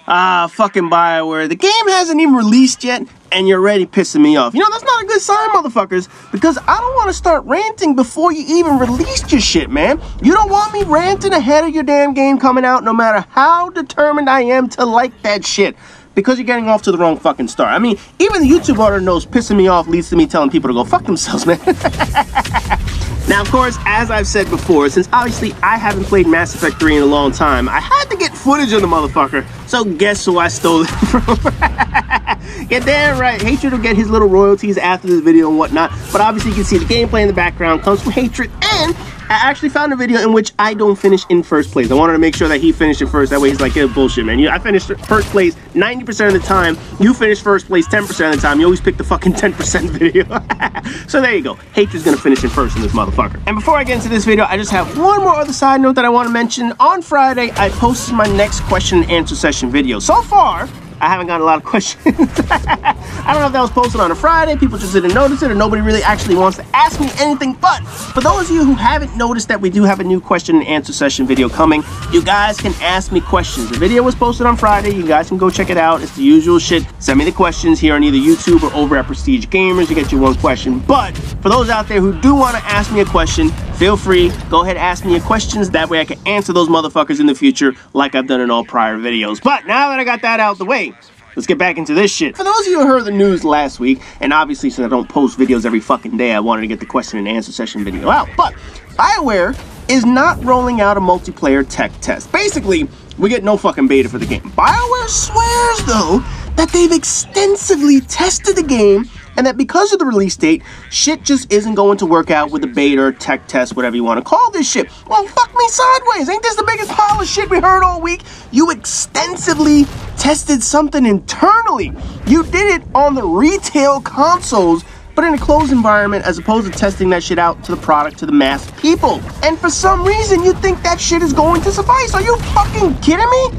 Fucking Bioware. The game hasn't even released yet, and you're already pissing me off. You know, that's not a good sign, motherfuckers, because I don't want to start ranting before you even released your shit, man. You don't want me ranting ahead of your damn game coming out, no matter how determined I am to like that shit. Because you're getting off to the wrong fucking start. I mean, even the YouTube owner knows pissing me off leads to me telling people to go fuck themselves, man. Now, of course, as I've said before, since obviously I haven't played Mass Effect 3 in a long time, I had to get footage of the motherfucker. So guess who I stole it from? Yeah, damn right. Hatred will get his little royalties after this video and whatnot. But obviously you can see the gameplay in the background comes from Hatred. And I actually found a video in which I don't finish in first place. I wanted to make sure that he finished it first. That way he's like, yeah, bullshit, man. I finished first place 90% of the time. You finish first place 10% of the time. You always pick the fucking 10% video. So there you go. Hatred's gonna finish in first in this motherfucker. And before I get into this video, I just have one more other side note that I want to mention. On Friday, I posted my next question and answer session video. So far, I haven't gotten a lot of questions. I don't know if that was posted on a Friday, people just didn't notice it, or nobody really actually wants to ask me anything. But for those of you who haven't noticed that we do have a new question and answer session video coming, you guys can ask me questions. The video was posted on Friday. You guys can go check it out. It's the usual shit. Send me the questions here on either YouTube or over at Prestige Gamers. You get your one question. But for those out there who do want to ask me a question, feel free. Go ahead and ask me your questions. That way I can answer those motherfuckers in the future like I've done in all prior videos. But now that I got that out the way, let's get back into this shit. For those of you who heard the news last week, and obviously since I don't post videos every fucking day, I wanted to get the question and answer session video out. But Bioware is not rolling out a multiplayer tech test. Basically, we get no fucking beta for the game. Bioware swears, though, that they've extensively tested the game and that because of the release date, shit just isn't going to work out with the beta or tech test, whatever you want to call this shit. Well, fuck me sideways. Ain't this the biggest pile of shit we heard all week? You extensively tested something internally. You did it on the retail consoles, but in a closed environment, as opposed to testing that shit out to the product, to the mass people. And for some reason, you think that shit is going to suffice. Are you fucking kidding me?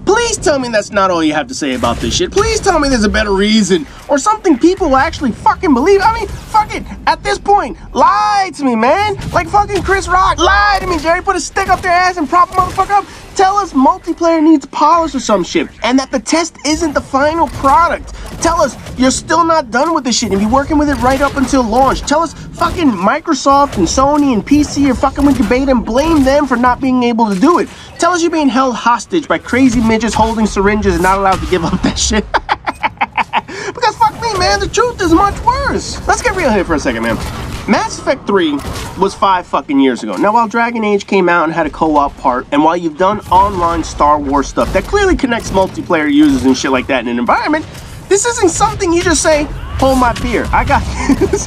Please tell me that's not all you have to say about this shit. Please tell me there's a better reason or something people will actually fucking believe. I mean, fuck it. At this point, lie to me, man. Like fucking Chris Rock. Lie to me, Jerry. Put a stick up their ass and prop a motherfucker up. Tell us multiplayer needs polish or some shit and that the test isn't the final product. Tell us you're still not done with this shit and be working with it right up until launch. Tell us fucking Microsoft and Sony and PC are fucking with your beta and blame them for not being able to do it. Tell us you're being held hostage by crazy midgets holding syringes and not allowed to give up that shit. Because fuck me, man, the truth is much worse. Let's get real here for a second, man. Mass Effect 3 was 5 fucking years ago. Now, while Dragon Age came out and had a co-op part, and while you've done online Star Wars stuff that clearly connects multiplayer users and shit like that in an environment, this isn't something you just say, hold my beer, I got this.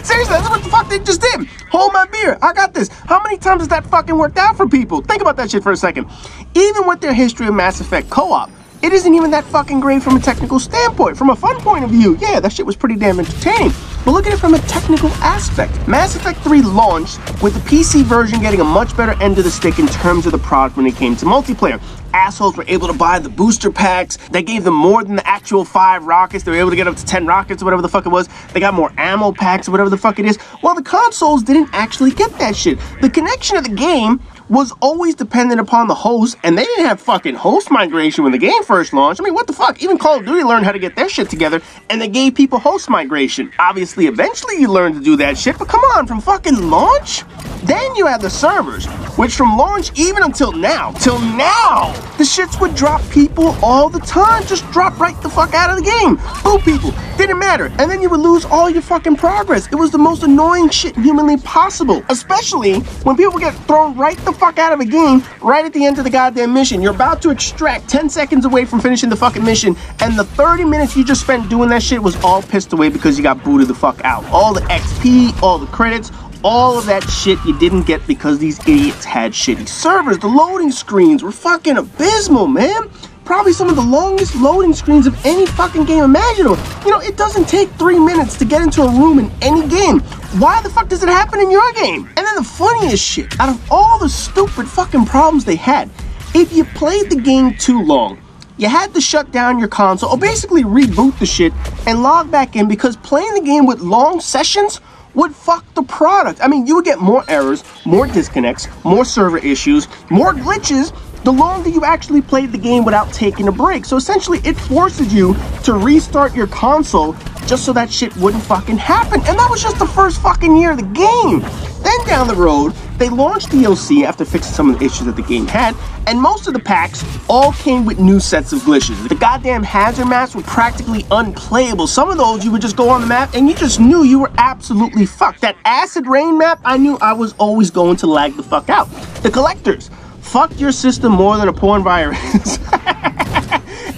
Seriously, that's what the fuck they just did. Hold my beer, I got this. How many times has that fucking worked out for people? Think about that shit for a second. Even with their history of Mass Effect co-op, it isn't even that fucking great from a technical standpoint. From a fun point of view, yeah, that shit was pretty damn entertaining. But look at it from a technical aspect. Mass Effect 3 launched with the PC version getting a much better end of the stick in terms of the product when it came to multiplayer. Assholes were able to buy the booster packs. They gave them more than the actual 5 rockets. They were able to get up to 10 rockets or whatever the fuck it was. They got more ammo packs or whatever the fuck it is. Well, the consoles didn't actually get that shit. The connection of the game was always dependent upon the host, and they didn't have fucking host migration when the game first launched. I mean, what the fuck? Even Call of Duty learned how to get their shit together, and they gave people host migration. Obviously, eventually you learn to do that shit, but come on, from fucking launch? Then you have the servers, which from launch even until now, the shits would drop people all the time. Just drop right the fuck out of the game. Boo people. Didn't matter. And then you would lose all your fucking progress. It was the most annoying shit humanly possible. Especially when people get thrown right the fuck out of a game right at the end of the goddamn mission. You're about to extract 10 seconds away from finishing the fucking mission, and the 30 minutes you just spent doing that shit was all pissed away because you got booted the fuck out. All the XP, all the credits, all of that shit you didn't get because these idiots had shitty servers. The loading screens were fucking abysmal, man. Probably some of the longest loading screens of any fucking game imaginable. You know, it doesn't take 3 minutes to get into a room in any game. Why the fuck does it happen in your game? And then the funniest shit, out of all the stupid fucking problems they had, if you played the game too long, you had to shut down your console or basically reboot the shit and log back in because playing the game with long sessions would fuck the product. I mean, you would get more errors, more disconnects, more server issues, more glitches. The the longer you actually played the game without taking a break. So essentially, it forces you to restart your console just so that shit wouldn't fucking happen. And that was just the first fucking year of the game. Then down the road, they launched DLC after fixing some of the issues that the game had, and most of the packs all came with new sets of glitches. The goddamn hazard maps were practically unplayable. Some of those, you would just go on the map and you just knew you were absolutely fucked. That acid rain map, I knew I was always going to lag the fuck out. The collectors, fucked your system more than a porn virus.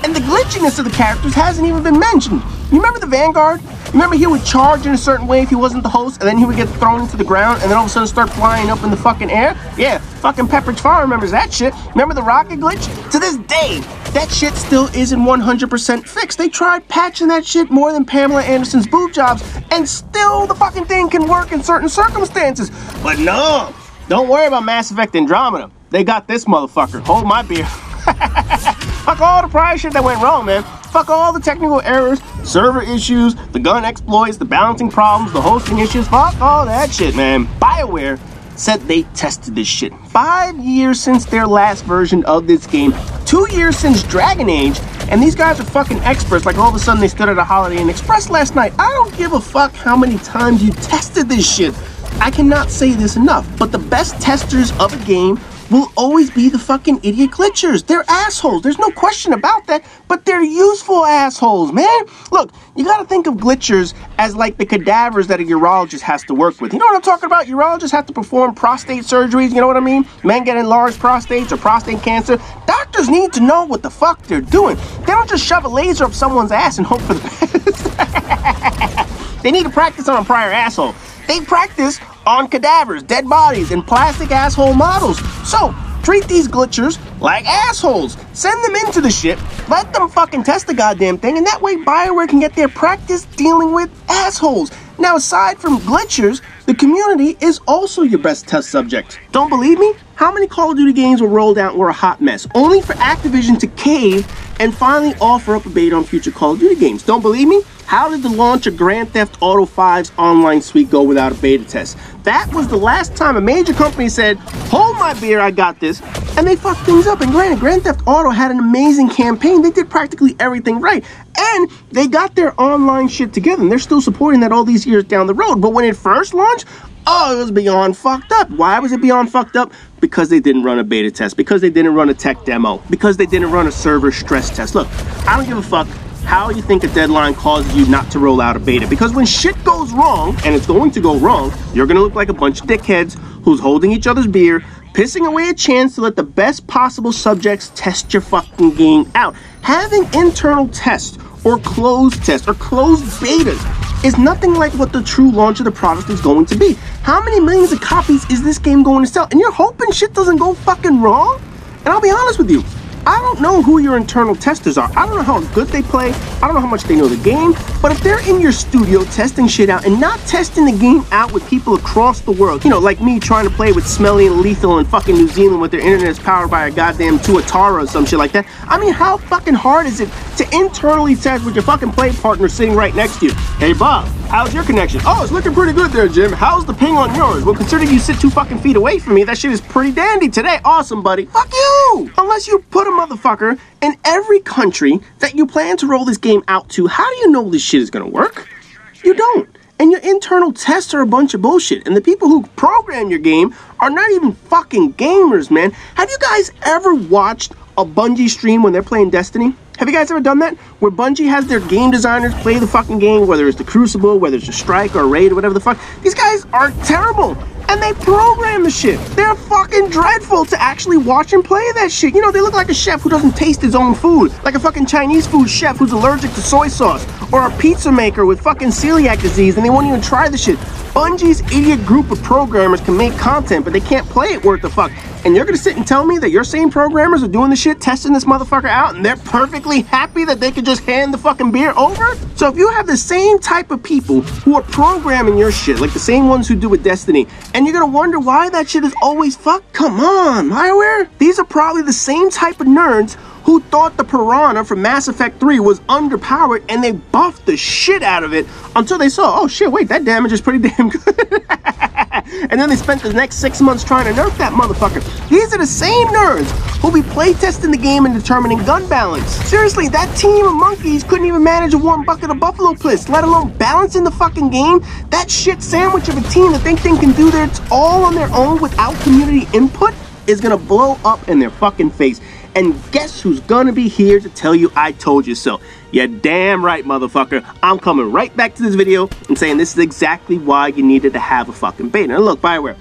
And the glitchiness of the characters hasn't even been mentioned. You remember the Vanguard? Remember he would charge in a certain way if he wasn't the host, and then he would get thrown into the ground, and then all of a sudden start flying up in the fucking air? Yeah, fucking Pepperidge Farm remembers that shit. Remember the rocket glitch? To this day, that shit still isn't 100% fixed. They tried patching that shit more than Pamela Anderson's boob jobs, and still the fucking thing can work in certain circumstances. But no, don't worry about Mass Effect Andromeda. They got this motherfucker. Hold my beer. Fuck all the prior shit that went wrong, man. Fuck all the technical errors, server issues, the gun exploits, the balancing problems, the hosting issues. Fuck all that shit, man. Bioware said they tested this shit. 5 years since their last version of this game, 2 years since Dragon Age, and these guys are fucking experts. Like all of a sudden they stood at a Holiday Inn Express last night. I don't give a fuck how many times you tested this shit. I cannot say this enough, but the best testers of a game will always be the fucking idiot glitchers. They're assholes. There's no question about that, but they're useful assholes, man. Look, you gotta think of glitchers as like the cadavers that a urologist has to work with. You know what I'm talking about? Urologists have to perform prostate surgeries, you know what I mean? Men get enlarged prostates or prostate cancer. Doctors need to know what the fuck they're doing. They don't just shove a laser up someone's ass and hope for the best. They need to practice on a prior asshole. They practice on cadavers, dead bodies, and plastic asshole models. So, treat these glitchers like assholes. Send them into the shit, let them fucking test the goddamn thing, and that way Bioware can get their practice dealing with assholes. Now, aside from glitchers, the community is also your best test subject. Don't believe me? How many Call of Duty games were rolled out and were a hot mess, only for Activision to cave and finally offer up a beta on future Call of Duty games? Don't believe me? How did the launch of Grand Theft Auto 5's online suite go without a beta test? That was the last time a major company said, hold my beer, I got this, and they fucked things up. And granted, Grand Theft Auto had an amazing campaign. They did practically everything right. And they got their online shit together, and they're still supporting that all these years down the road. But when it first launched, oh, it was beyond fucked up. Why was it beyond fucked up? Because they didn't run a beta test, because they didn't run a tech demo, because they didn't run a server stress test. Look, I don't give a fuck how you think a deadline causes you not to roll out a beta, because when shit goes wrong, and it's going to go wrong, you're gonna look like a bunch of dickheads who's holding each other's beer, pissing away a chance to let the best possible subjects test your fucking game out. Having internal tests or closed tests or closed betas is nothing like what the true launch of the product is going to be. How many millions of copies is this game going to sell? And you're hoping shit doesn't go fucking wrong? And I'll be honest with you, I don't know who your internal testers are. I don't know how good they play. I don't know how much they know the game. But if they're in your studio testing shit out and not testing the game out with people across the world, you know, like me trying to play with Smelly and Lethal in fucking New Zealand with their internet is powered by a goddamn Tuatara or some shit like that. I mean, how fucking hard is it to internally test with your fucking play partner sitting right next to you? Hey, Bob, how's your connection? Oh, it's looking pretty good there, Jim. How's the ping on yours? Well, considering you sit 2 fucking feet away from me, that shit is pretty dandy today. Awesome, buddy. Fuck you! Unless you put a motherfucker in every country that you plan to roll this game out to, how do you know this shit is gonna work? You don't. And your internal tests are a bunch of bullshit. And the people who program your game are not even fucking gamers, man. Have you guys ever watched a Bungie stream when they're playing Destiny? Have you guys ever done that? Where Bungie has their game designers play the fucking game, whether it's the Crucible, whether it's a Strike or a Raid or whatever the fuck. These guys are terrible. And they program the shit. They're fucking dreadful to actually watch and play that shit. You know, they look like a chef who doesn't taste his own food. Like a fucking Chinese food chef who's allergic to soy sauce. Or a pizza maker with fucking celiac disease and they won't even try the shit. Bungie's idiot group of programmers can make content, but they can't play it worth the fuck. And you're gonna sit and tell me that your same programmers are doing the shit, testing this motherfucker out, and they're perfectly happy that they could just hand the fucking beer over? So if you have the same type of people who are programming your shit, like the same ones who do with Destiny, and you're gonna wonder why that shit is always fucked, come on, Bioware. These are probably the same type of nerds who thought the Piranha from Mass Effect 3 was underpowered, and they buffed the shit out of it until they saw, oh shit, wait, that damage is pretty damn good. And then they spent the next 6 months trying to nerf that motherfucker. These are the same nerds who'll be playtesting the game and determining gun balance. Seriously, that team of monkeys couldn't even manage a warm bucket of buffalo piss, let alone balancing the fucking game. That shit sandwich of a team that think they can do this all on their own without community input is gonna blow up in their fucking face. And guess who's gonna be here to tell you I told you so? You're damn right, motherfucker. I'm coming right back to this video and saying this is exactly why you needed to have a fucking beta. Now look, Bioware,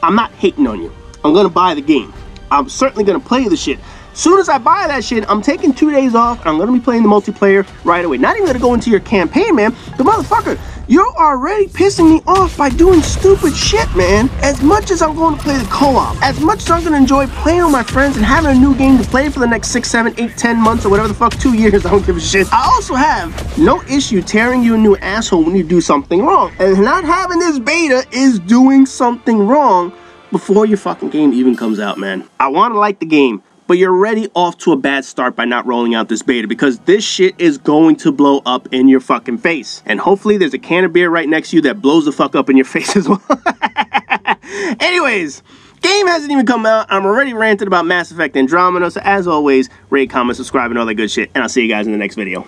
I'm not hating on you. I'm gonna buy the game. I'm certainly gonna play the shit. Soon as I buy that shit, I'm taking 2 days off and I'm gonna be playing the multiplayer right away. Not even gonna go into your campaign, man. The motherfucker, you're already pissing me off by doing stupid shit, man. As much as I'm going to play the co-op, as much as I'm gonna enjoy playing with my friends and having a new game to play for the next 6, 7, 8, 10 months or whatever the fuck, 2 years, I don't give a shit. I also have no issue tearing you a new asshole when you do something wrong. And not having this beta is doing something wrong before your fucking game even comes out, man. I wanna like the game, but you're already off to a bad start by not rolling out this beta because this shit is going to blow up in your fucking face. And hopefully there's a can of beer right next to you that blows the fuck up in your face as well. Anyways, game hasn't even come out. I'm already ranted about Mass Effect Andromeda. So as always, rate, comment, subscribe, and all that good shit. And I'll see you guys in the next video.